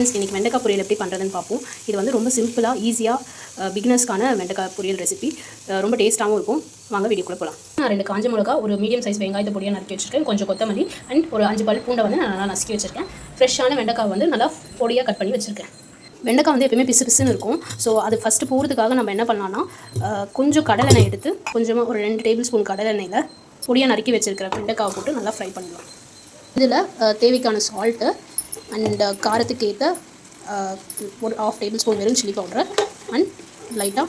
இன்றைக்கி வெண்டைக்காய் பொரியல் எப்படி பண்ணுறதுன்னு பார்ப்போம். இது வந்து ரொம்ப சிம்பிளாக ஈஸியாக பிகினர்ஸ்க்கான வெண்டைக்காய் பொரியல் ரெசிபி. ரொம்ப டேஸ்ட்டாகவும் இருக்கும். வாங்க வீடியோக்குள்ளே போகலாம். நான் 2 காஞ்ச மிளகா, ஒரு மீடியம் சைஸ் வெங்காயத்தை பொடியாக நறுக்கி வச்சுருக்கேன். கொஞ்சம் கொத்தமல்லி அண்ட் ஒரு 5 பல் பூண்டை வந்து நான் நல்லா நசுக்கி வச்சுருக்கேன். ஃப்ரெஷ்ஷான வெண்டைக்காய் வந்து நல்லா பொடியாக கட் பண்ணி வச்சுருக்கேன். வெண்டைக்காய் வந்து எப்பவுமே பிசு பிசுன்னு இருக்கும். ஸோ அது ஃபஸ்ட்டு போகிறதுக்காக நம்ம என்ன பண்ணலாம்னா, கொஞ்சம் கடலெண்ணெய் எடுத்து கொஞ்சமாக ஒரு 2 டேபிள் ஸ்பூன் கடலெண்ணெயில் பொடியாக நறுக்கி வச்சுருக்கிற வெண்டைக்காவை போட்டு நல்லா ஃப்ரை பண்ணலாம். இதில் தேவைக்கான சால்ட்டு அண்ட் காரத்துக்கு ஏற்ற ஒரு 1/2 டேபிள் ஸ்பூன் வெறும் சில்லி பவுடர் அண்ட் லைட்டாக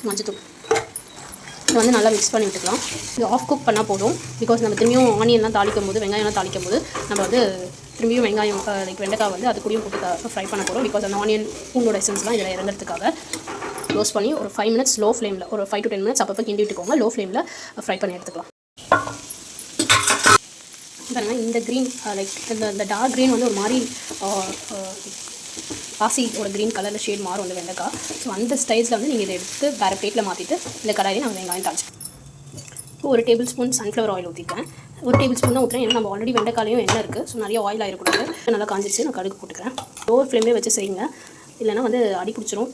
மஞ்சத்தூள் இதை வந்து நல்லா மிக்ஸ் பண்ணி விட்டுக்கலாம். இது ஆஃப் குக் பண்ணால் போதும். பிகாஸ் நம்ம திரும்பியும் ஆனியன்லாம் தாளிக்கும் போது, வெங்காயம்லாம் தாளிக்கும் போது நம்ம வந்து திரும்பியும் வெங்காயம் வெண்டைக்காய் வந்து அது கூடயும் போட்டு ஃப்ரை பண்ண போகிறோம். பிகாஸ் அந்த ஆனியன் பூண்டோட எசன்ஸ்லாம் இதில் இறங்குறதுக்காக க்ளோஸ் பண்ணி ஒரு 5 மினிட்ஸ் லோ ஃப்ளேமில், ஒரு 5 to 10 மினிட்ஸ் அப்பப்போ கிண்டி விட்டுக்கோங்க. லோ ஃப்ளேமில் ஃப்ரை பண்ணி எடுத்துக்கலாம். பாருங்கள், இந்த க்ரீன் இந்த டார்க் க்ரீன் வந்து ஒரு மாதிரி பாசியோட க்ரீன் கலரில் ஷேட் மாறும் அந்த வெண்டைக்காய். ஸோ அந்த ஸ்டைல்ஸில் வந்து நீங்கள் இதை எடுத்து வேறு பிளேட்டில் மாற்றிட்டு இந்த கடாயை நான் வெங்காயம் தாளிச்சிப்பேன். இப்போ ஒரு டேபிள் ஸ்பூன் சன்ஃப்ளவர் ஆயில் ஊற்றிக்கிறேன். ஒரு டேபிள் ஸ்பூன் தான் ஊற்றுறேன். ஏன்னா நம்ம ஆல்ரெடி வெண்டைக்காலையும் எண்ணெய் இருக்குது. ஸோ நிறைய ஆயில் ஆகிடக்கூடாது. நல்லா காஞ்சிச்சு. நான் கடுகு போட்டுக்கிறேன். லோ ஃப்ளேம்லேயே வச்சு செய்யுங்க, இல்லைனா வந்து அடி பிடிச்சிரும்.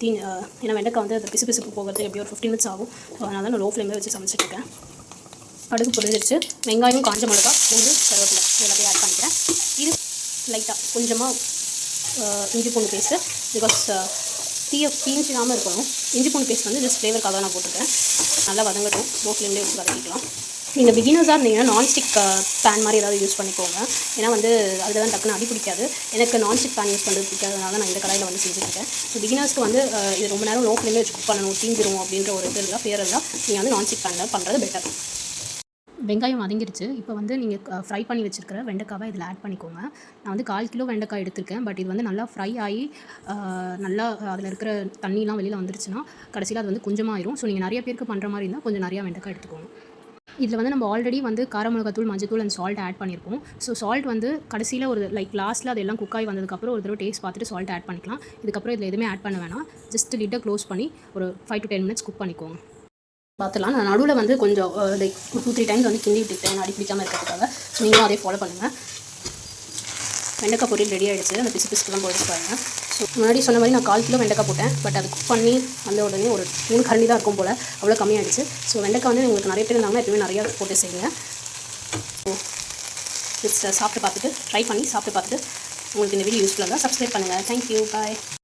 ஏன்னா வெண்டைக்காய் வந்து அது பிசு போகிறது எப்படியும் ஒரு 15 மினிட்ஸ் ஆகும். ஸோ அதனால தான் நான் லோ ஃப்ளேம்லேயே வச்சு சமைச்சிட்ருக்கேன். கடுகு பொரிஞ்சிருச்சு. வெங்காயம், காஞ்ச மிளகா, பூண்டு, கருவேப்பிலை எல்லாத்தையும் ஆட் பண்ணிக்கிறேன். இது லைட்டாக கொஞ்சமாக இஞ்சி பூண்டு பேஸ்ட்டு. பிகாஸ் தீஞ்சிடாமல் இருக்கணும். இஞ்சி பூண்டு பேஸ்ட் வந்து ஜஸ்ட் ஃப்ளேவருக்காக நான் போட்டிருக்கேன். நல்லா வதங்கட்டும். லோ ஃப்ளேம்லேயே வச்சு வதக்கிக்கலாம். நீங்கள் பிகினர்ஸாக இருந்தீங்கன்னா நான்ஸ்டிக் பேன் மாதிரி ஏதாவது யூஸ் பண்ணிக்கோங்க. ஏன்னா வந்து அதில் தான் டக்குன்னு அடி பிடிக்காது. எனக்கு நான்ஸ்டிக் பேன் யூஸ் பண்ணுறது பிடிக்காதனால நான் இந்த கடாயில் வந்து செஞ்சுருக்கேன். ஸோ பிகினர்ஸ்க்கு வந்து இது ரொம்ப நேரம் லோ ஃப்ளேம்லேயே வச்சு குக் பண்ணணும், தீஞ்சிரும் அப்படின்ற ஒரு இது இருந்தால் பேர் இருந்தால் நீங்கள் வந்து நான்ஸ்டிக் பேனில் பண்ணுறது பெட்டர். வெங்காயம் வதங்கிடுச்சு. இப்போ வந்து நீங்கள் ஃப்ரை பண்ணி வச்சுருக்கிற வெண்டைக்காவை இதில் ஆட் பண்ணிக்கோங்க. நான் வந்து 1/4 கிலோ வெண்டைக்காய் எடுத்திருக்கேன். பட் இது வந்து நல்லா ஃப்ரை ஆகி நல்லா அதில் இருக்கிற தண்ணிலாம் வெளியில் வந்துருச்சுன்னா கடைசியில் அது வந்து கொஞ்சமாக ஆயிரும். ஸோ நீங்கள் நிறைய பேருக்கு பண்ணுற மாதிரி இருந்தால் கொஞ்சம் நிறையா வெண்டைக்காய் எடுத்துக்கோங்க. இதில் வந்து நம்ம ஆல்ரெடி வந்து கார மிளகாத்தூள், மஞ்சத்தூள் அண்ட் சால்ட் ஆட் பண்ணியிருக்கோம். ஸோ சால்ட் வந்து கடைசியில் ஒரு லாஸ்ட்டில் அது எல்லாம் குக்காய் வந்ததுக்கப்புறம் ஒரு தடவை டேஸ்ட் பார்த்துட்டு சால்ட் ஆட் பண்ணிக்கலாம். இதுக்கப்புறம் இதில் எதுவுமே ஆட் பண்ண வேணாம். ஜஸ்ட் லிட்டை க்ளோஸ் பண்ணி ஒரு 5 to 10 மினிட்ஸ் குக் பண்ணிக்கோங்க. பார்த்துலாம். நான் நடுவில் வந்து கொஞ்சம் 2-3 டைம்ஸ் வந்து கிண்டி விட்டுக்கிட்டேன் அடி பிடிக்காமல் இருக்கிறதுக்காக. ஸோ நீங்களும் அதே ஃபாலோ பண்ணுங்கள். வெண்டைக்காய் பொரியல் ரெடி ஆகிடுச்சு. அந்த பிசுக்கெல்லாம் போயிட்டு பாருங்க. ஸோ முன்னாடி சொன்ன மாதிரி நான் 1/4 கிலோ வெண்டைக்காய் போட்டேன். பட் அது குக் பண்ணி வந்த உடனே ஒரு 3 கரண்டி தான் இருக்கும் போல். அவ்வளோ கம்மியாகிடுச்சு. ஸோ வெண்டைக்காய் வந்து உங்களுக்கு நிறைய பேர் இருந்தாங்கன்னா எப்பவுமே நிறையா போட்டு செய்யுங்க. ஸோ சாப்பிட்டு பார்த்துட்டு ட்ரை பண்ணி சாப்பிட்டு பார்த்துட்டு உங்களுக்கு இந்த வீடியோ யூஸ்ஃபுல்லாக தான் சப்ஸ்கிரைப் பண்ணுங்கள். தேங்க்யூ, பாய்.